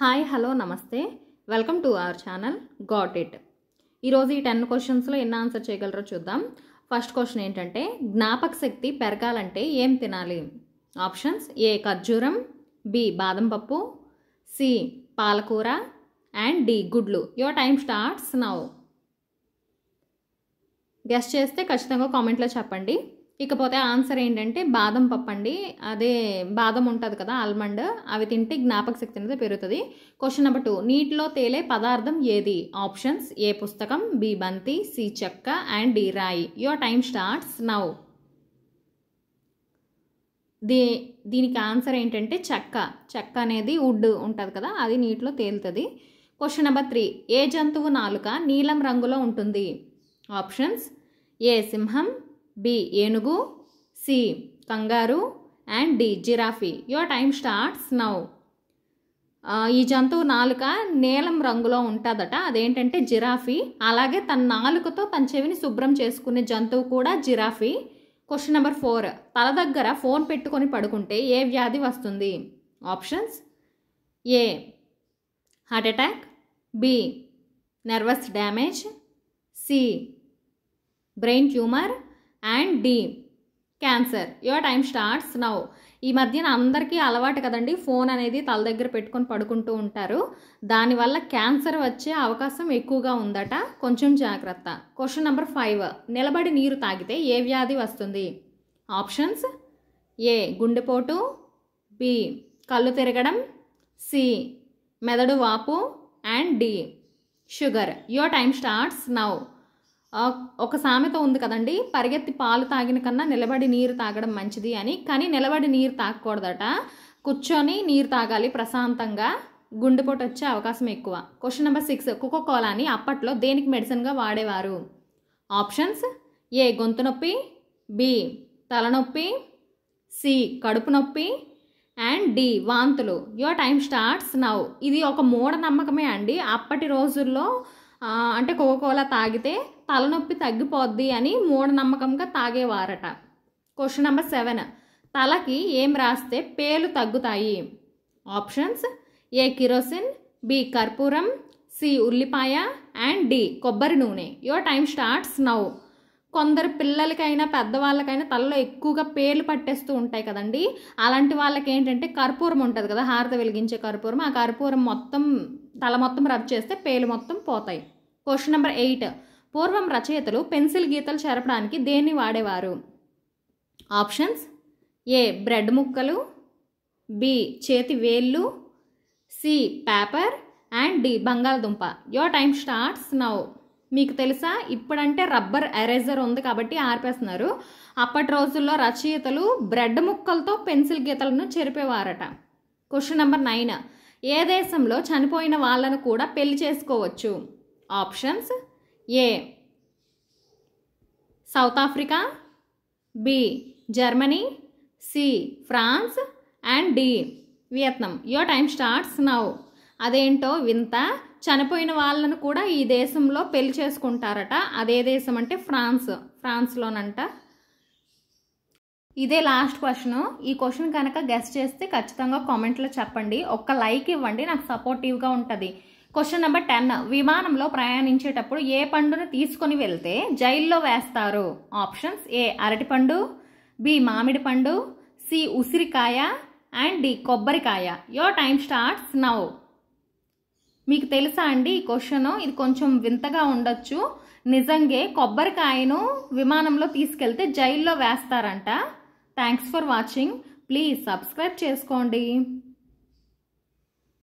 Hi hello నమస్తే welcome to our channel got it. ఈరోజు ఈ 10 క్వశ్చన్స్లో ఎన్ని ఆన్సర్ చేయగలరో చూద్దాం. ఫస్ట్ క్వశ్చన్ ఏంటంటే, జ్ఞాపక శక్తి పెరగాలంటే ఏం తినాలి? ఆప్షన్స్: ఏ ఖర్జూరం, బి బాదం పప్పు, సి పాలకూర అండ్ డి గుడ్లు. Your time starts now. Guess చేస్తే ఖచ్చితంగా కామెంట్లో చెప్పండి. ఇకపోతే ఆన్సర్ ఏంటంటే బాదం పప్పు అండి. అదే బాదం ఉంటుంది కదా, ఆల్మండ్, అవి తింటే జ్ఞాపక శక్తి అనేది పెరుగుతుంది. క్వశ్చన్ నెంబర్ 2, నీటిలో తేలే పదార్థం ఏది? ఆప్షన్స్: ఏ పుస్తకం, బి బంతి, సి చెక్క అండ్ డి రాయి. Your time starts now. దీనికి ఆన్సర్ ఏంటంటే చెక్క. చెక్క అనేది వుడ్ ఉంటుంది కదా, అది నీటిలో తేలుతుంది. క్వశ్చన్ నెంబర్ 3, ఏ జంతువు నాలుక నీలం రంగులో ఉంటుంది? ఆప్షన్స్: ఏ సింహం, బి ఏనుగు, C kangaroo and D giraffe. Your time starts now. ఈ జంతువు నాలుక నీలం రంగులో ఉంటుందట, అదేంటంటే జిరాఫీ. అలాగే తన నాలుకతో తన చెవిని శుభ్రం చేసుకునే జంతువు కూడా జిరాఫీ. క్వశ్చన్ నెంబర్ 4, తల దగ్గర ఫోన్ పెట్టుకొని పడుకుంటే ఏ వ్యాధి వస్తుంది? Options: A heart attack, B nervous damage, C brain tumour and D cancer. Your time starts now. ఈ మధ్యన అందరికీ అలవాటు కదండి, ఫోన్ అనేది తల దగ్గర పెట్టుకొని పడుకుంటూ ఉంటారు. దానివల్ల క్యాన్సర్ వచ్చే అవకాశం ఎక్కువగా ఉందట, కొంచెం జాగ్రత్త. క్వశ్చన్ నెంబర్ 5, నిలబడి నీరు తాగితే ఏ వ్యాధి వస్తుంది? ఆప్షన్స్: ఏ గుండెపోటు, బి కళ్ళు తిరగడం, సి మెదడు వాపు and D sugar. Your time starts now. ఒక సామెత ఉంది కదండి, పరిగెత్తి పాలు తాగిన కన్నా నిలబడి నీరు తాగడం మంచిది అని. కానీ నిలబడి నీరు తాగకూడదట, కూర్చొని నీరు తాగాలి ప్రశాంతంగా, గుండెపోటు వచ్చే అవకాశం ఎక్కువ. క్వశ్చన్ నెంబర్ 6, కోకోకోలాని అప్పట్లో దేనికి మెడిసిన్గా వాడేవారు? ఆప్షన్స్: ఏ గొంతు నొప్పి, బి తలనొప్పి, సి కడుపు నొప్పి అండ్ డి వాంతులు. Your time starts now. ఇది ఒక మూఢనమ్మకమే అండి. అప్పటి రోజుల్లో అంటే కోకోకోలా తాగితే తలనొప్పి తగ్గిపోద్ది అని మూఢనమ్మకంగా తాగేవారట. క్వశ్చన్ నెంబర్ 7, తలకి ఏం రాస్తే పేలు తగ్గుతాయి? ఆప్షన్స్: ఏ కిరోసిన్, బి కర్పూరం, సి ఉల్లిపాయ అండ్ డి కొబ్బరి నూనె. Your time starts now. కొందరు పిల్లలకైనా పెద్దవాళ్ళకైనా తలలో ఎక్కువగా పేర్లు పట్టేస్తూ ఉంటాయి కదండి, అలాంటి వాళ్ళకి ఏంటంటే కర్పూరం ఉంటుంది కదా, హారత వెలిగించే కర్పూరం, ఆ కర్పూరం మొత్తం తల మొత్తం రబ్ చేస్తే పేలు మొత్తం పోతాయి. క్వశ్చన్ నెంబర్ 8, పూర్వం రచయితలు పెన్సిల్ గీతలు చెరపడానికి దేన్ని వాడేవారు? ఆప్షన్స్: ఏ బ్రెడ్ ముక్కలు, బి చేతి వేళ్ళు, సి పేపర్ అండ్ డి బంగాళదుంప. Your time starts now. మీకు తెలుసా, ఇప్పుడంటే రబ్బర్ ఎరేజర్ ఉంది కాబట్టి ఆర్పేస్తున్నారు. అప్పటి రోజుల్లో రచయితలు బ్రెడ్ ముక్కలతో పెన్సిల్ గీతలను చెరిపేవారట. క్వశ్చన్ నెంబర్ 9, ఏ దేశంలో చనిపోయిన వాళ్ళను కూడా పెళ్లి చేసుకోవచ్చు? Options: A south Africa, B Germany, C France and D Vietnam. Your time starts now. అదేంటో వింత, చనిపోయిన వాళ్ళను కూడా ఈ దేశంలో పెళ్లి చేసుకుంటారట. అదే దేశం అంటే ఫ్రాన్స్లోనంట. ఇదే లాస్ట్ క్వశ్చన్. ఈ క్వశ్చన్ కనుక గెస్ చేస్తే ఖచ్చితంగా కామెంట్లో చెప్పండి, ఒక్క లైక్ ఇవ్వండి, నాకు సపోర్టివ్గా ఉంటుంది. క్వశ్చన్ నెంబర్ 10, విమానంలో ప్రయాణించేటప్పుడు ఏ పండును తీసుకొని వెళ్తే జైల్లో వేస్తారు? ఆప్షన్స్: ఏ అరటిపండు, బి మామిడి పండు, సి ఉసిరికాయ అండ్ డి కొబ్బరికాయ. Your time starts now. మీకు తెలుసా అండి ఈ క్వశ్చన్, ఇది కొంచెం వింతగా ఉండొచ్చు. నిజంగా కొబ్బరికాయను విమానంలో తీసుకెళ్తే జైల్లో వేస్తారంట. Thanks for watching. Please subscribe చేసుకోండి.